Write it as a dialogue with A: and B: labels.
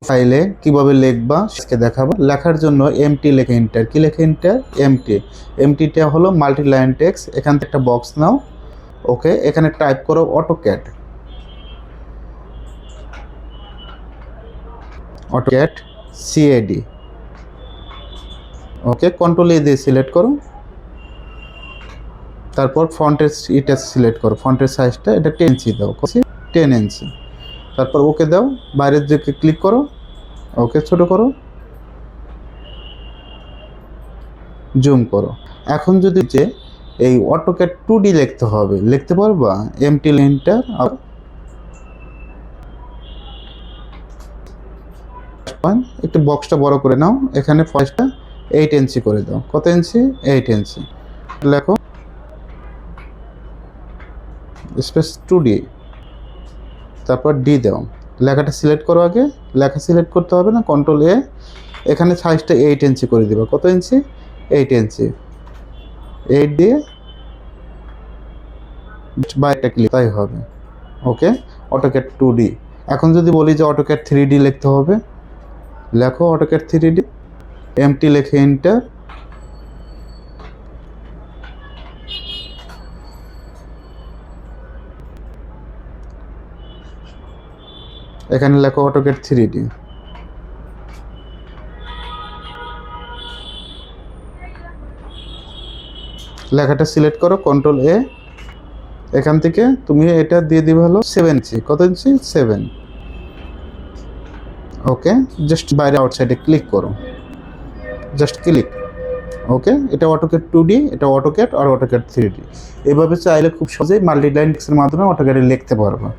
A: ফাইলে কিভাবে লিখবা আজকে দেখাবো। লেখার জন্য এমটি লেখে এন্টার। কি লেখে এন্টার? এমটি। এমটিটা হলো মাল্টি লাইন টেক্সট। এখান থেকে একটা বক্স নাও। ওকে, এখানে টাইপ করো AutoCAD. AutoCAD CAD. Okay, control A দিয়ে সিলেক্ট করো। তারপর ফন্টের এটা সিলেক্ট করো, ফন্টের সাইজটা এটা 10 ইঞ্চি দাও, 10 ইঞ্চি। তারপর ওকে দাও, বাইরের দিকে ক্লিক করো। ওকে, ছোট করো, জুম করো। এখন যদি যে এই অটোক্যাড 2D লিখতে হবে, লিখতে পারবা? MT enter. আর একটু বক্সটা বড় করে নাও। এখানে ফার্স্টটা 8 ইঞ্চি করে দাও। কত ইঞ্চি? 8 ইঞ্চি। লেখো স্পেস 2D, তারপর ডি দাও। লেখাটা সিলেক্ট করো। আগে লেখা সিলেক্ট করতে হবে না, কন্ট্রোল এ। এখানে সাইজটা 8 ইঞ্চি করে দিবা। কত ইঞ্চি? 8 ইঞ্চি। 8 দিয়ে বাইরটা ক্লিক, তাই হবে। ওকে, অটোক্যাড 2D। এখন যদি বলি যে অটোক্যাড 3D লিখতে হবে, লেখো অটোক্যাড 3D। এমটি লেখে এন্টার। এখানে লেখো অটোক্যাড 3D। লেখাটা সিলেক্ট করো, কন্ট্রোল এ। এখান থেকে তুমি এটা দিয়ে দিবে হলো 7 ইঞ্চি। কত ইঞ্চি? 7। ওকে, জাস্ট বাইরে আউটসাইডে ক্লিক করো, জাস্ট ক্লিক। ওকে, এটা অটোক্যাড 2D, এটা অটোক্যাড আর অটোক্যাড 3D। এভাবে চাইলে খুব সহজেই মাল্টি লাইন টেক্সটের মাধ্যমে অটোক্যাডে লিখতে পারবা।